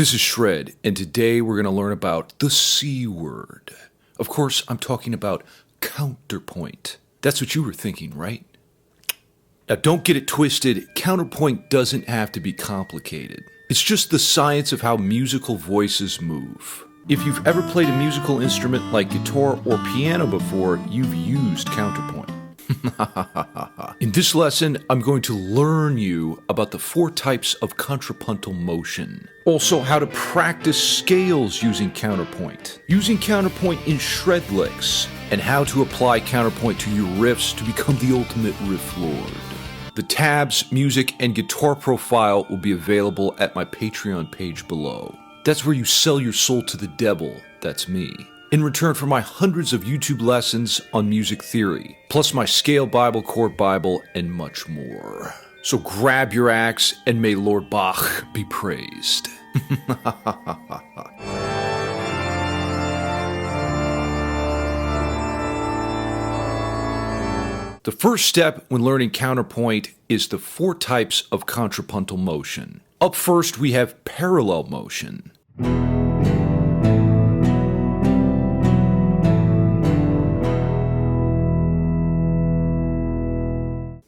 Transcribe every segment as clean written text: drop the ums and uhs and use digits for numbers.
This is Shred, and today we're going to learn about the C word. Of course, I'm talking about counterpoint. That's what you were thinking, right? Now, don't get it twisted. Counterpoint doesn't have to be complicated. It's just the science of how musical voices move. If you've ever played a musical instrument like guitar or piano before, you've used counterpoint. In this lesson, I'm going to learn you about the 4 types of contrapuntal motion. Also, how to practice scales using counterpoint. Using counterpoint in shred licks. And how to apply counterpoint to your riffs to become the ultimate riff lord. The tabs, music, and guitar profile will be available at my Patreon page below. That's where you sell your soul to the devil. That's me. In return for my hundreds of YouTube lessons on music theory, plus my scale Bible, chord Bible, and much more. So grab your axe and may Lord Bach be praised. The first step when learning counterpoint is the 4 types of contrapuntal motion. Up first, we have parallel motion.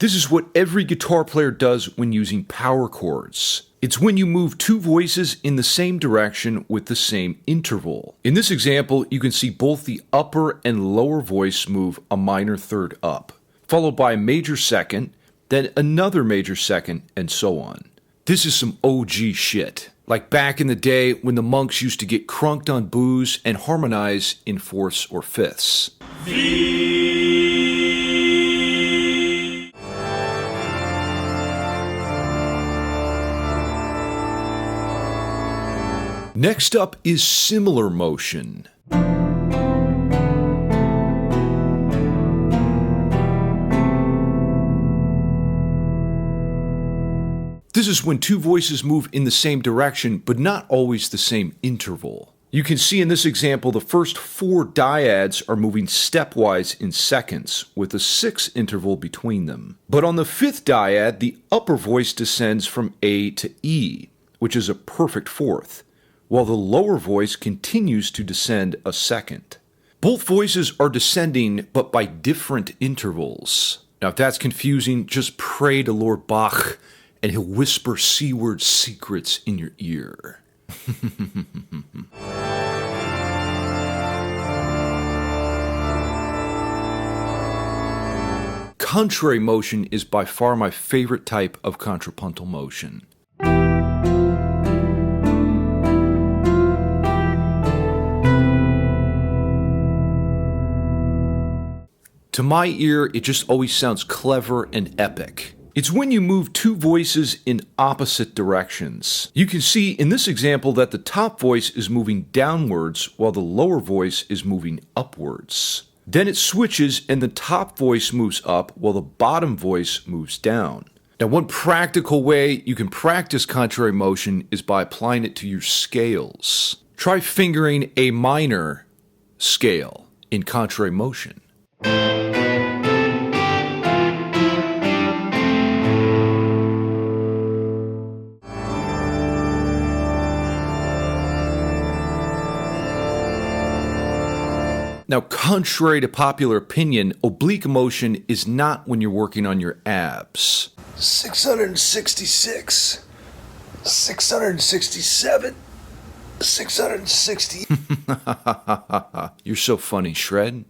This is what every guitar player does when using power chords. It's when you move 2 voices in the same direction with the same interval. In this example, you can see both the upper and lower voice move a minor third up, followed by a major second, then another major second, and so on. This is some OG shit. Like back in the day when the monks used to get crunked on booze and harmonize in 4ths or 5ths. Next up is similar motion. This is when 2 voices move in the same direction, but not always the same interval. You can see in this example the first 4 dyads are moving stepwise in seconds, with a 6 interval between them. But on the 5th dyad, the upper voice descends from A to E, which is a perfect 4th, while the lower voice continues to descend a second. Both voices are descending, but by different intervals. Now, if that's confusing, just pray to Lord Bach, and he'll whisper C word secrets in your ear. Contrary motion is by far my favorite type of contrapuntal motion. To my ear, it just always sounds clever and epic. It's when you move 2 voices in opposite directions. You can see in this example that the top voice is moving downwards while the lower voice is moving upwards. Then it switches and the top voice moves up while the bottom voice moves down. Now, one practical way you can practice contrary motion is by applying it to your scales. Try fingering a minor scale in contrary motion. Now, contrary to popular opinion, oblique motion is not when you're working on your abs. 666, 667, 660. You're so funny, Shred.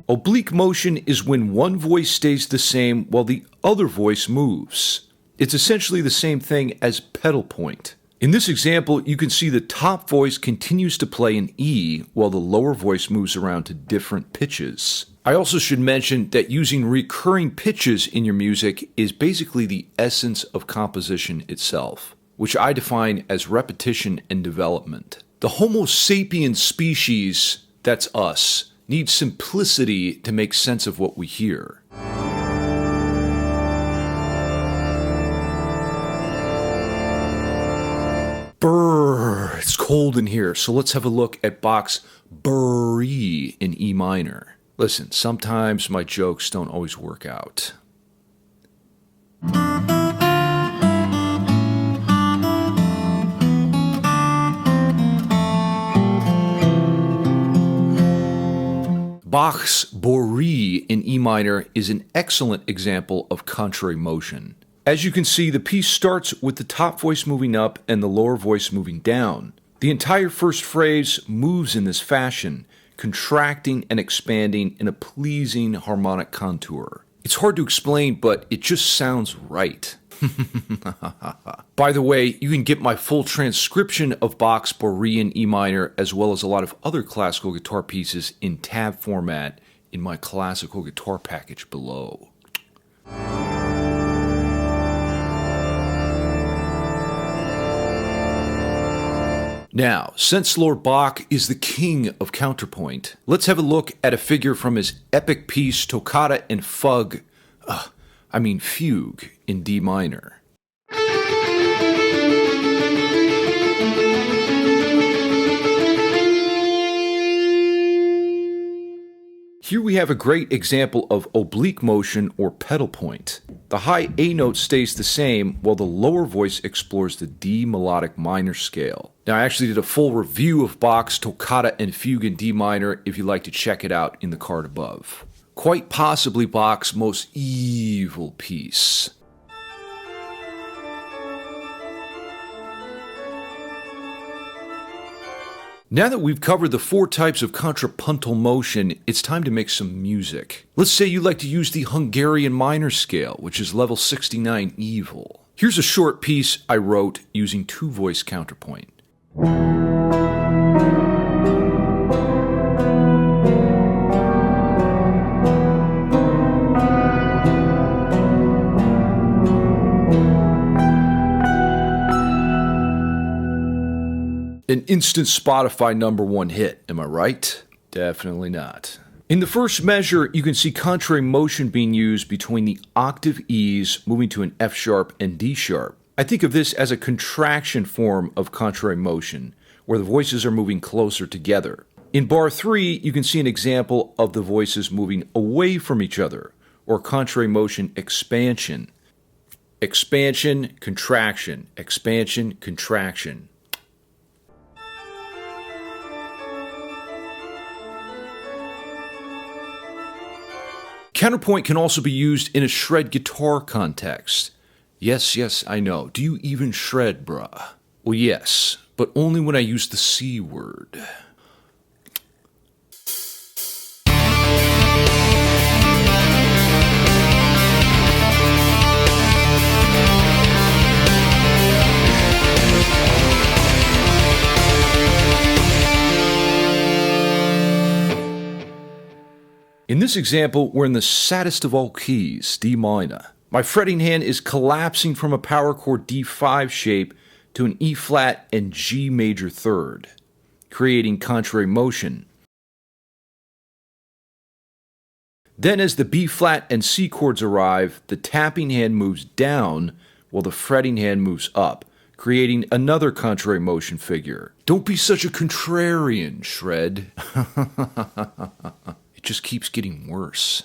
Oblique motion is when one voice stays the same while the other voice moves. It's essentially the same thing as pedal point. In this example, you can see the top voice continues to play an E while the lower voice moves around to different pitches. I also should mention that using recurring pitches in your music is basically the essence of composition itself, which I define as repetition and development. The Homo sapiens species, that's us, needs simplicity to make sense of what we hear. Brrr, it's cold in here, so let's have a look at Bach's BOURREE in E minor. Listen, sometimes my jokes don't always work out. Bach's BOURREE in E minor is an excellent example of contrary motion. As you can see, the piece starts with the top voice moving up and the lower voice moving down. The entire first phrase moves in this fashion, contracting and expanding in a pleasing harmonic contour. It's hard to explain, but it just sounds right. By the way, you can get my full transcription of Bach's BOURREE in E minor, as well as a lot of other classical guitar pieces in tab format in my classical guitar package below. Now, since Lord Bach is the king of counterpoint, let's have a look at a figure from his epic piece Toccata and Fugue in D minor. Here we have a great example of oblique motion or pedal point. The high A note stays the same while the lower voice explores the D melodic minor scale. Now, I actually did a full review of Bach's Toccata and Fugue in D minor if you'd like to check it out in the card above. Quite possibly Bach's most evil piece. Now that we've covered the 4 types of contrapuntal motion, it's time to make some music. Let's say you like to use the Hungarian minor scale, which is level 69 evil. Here's a short piece I wrote using 2-voice counterpoint. An instant Spotify #1 hit, am I right? Definitely not. In the first measure, you can see contrary motion being used between the octave E's moving to an F sharp and D sharp. I think of this as a contraction form of contrary motion, where the voices are moving closer together. In bar 3, you can see an example of the voices moving away from each other, or contrary motion expansion. Expansion, contraction, expansion, contraction. Counterpoint can also be used in a shred guitar context. Yes, I know. Do you even shred, bruh? Well, yes, but only when I use the C word. In this example, we're in the saddest of all keys, D minor. My fretting hand is collapsing from a power chord D5 shape to an E flat and G major third, creating contrary motion. Then as the B flat and C chords arrive, the tapping hand moves down while the fretting hand moves up, creating another contrary motion figure. Don't be such a contrarian, Shred. It just keeps getting worse.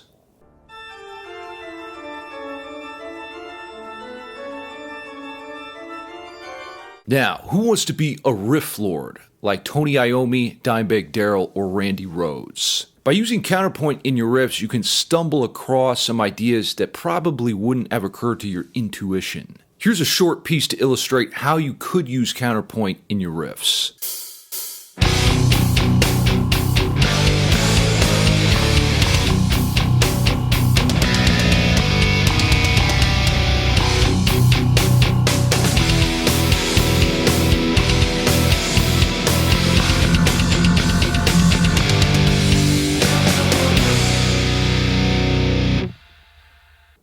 Now, who wants to be a riff lord like Tony Iommi, Dimebag Darrell, or Randy Rhoads? By using counterpoint in your riffs, you can stumble across some ideas that probably wouldn't have occurred to your intuition. Here's a short piece to illustrate how you could use counterpoint in your riffs.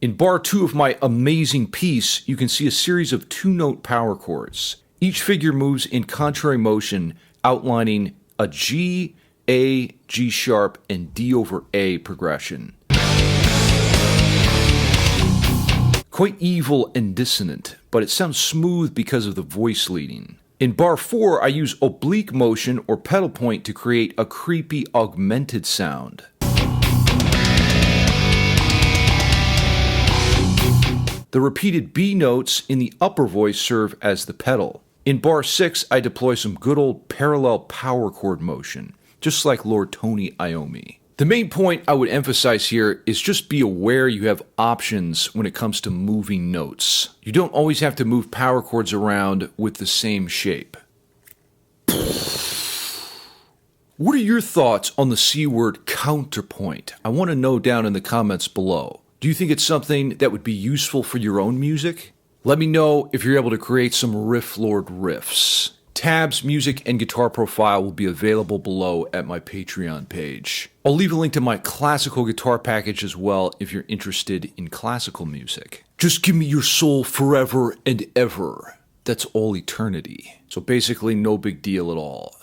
In bar 2 of my amazing piece, you can see a series of 2-note power chords. Each figure moves in contrary motion, outlining a G, A, G sharp, and D over A progression. Quite evil and dissonant, but it sounds smooth because of the voice leading. In bar 4, I use oblique motion or pedal point to create a creepy augmented sound. The repeated B notes in the upper voice serve as the pedal. In bar 6, I deploy some good old parallel power chord motion, just like Lord Tony Iommi. The main point I would emphasize here is just be aware you have options when it comes to moving notes. You don't always have to move power chords around with the same shape. What are your thoughts on the C word counterpoint? I want to know down in the comments below. Do you think it's something that would be useful for your own music? Let me know if you're able to create some Riff Lord riffs. Tabs, music, and guitar profile will be available below at my Patreon page. I'll leave a link to my classical guitar package as well if you're interested in classical music. Just give me your soul forever and ever. That's all eternity. So basically no big deal at all.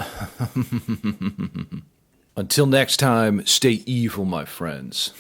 Until next time, stay evil, my friends.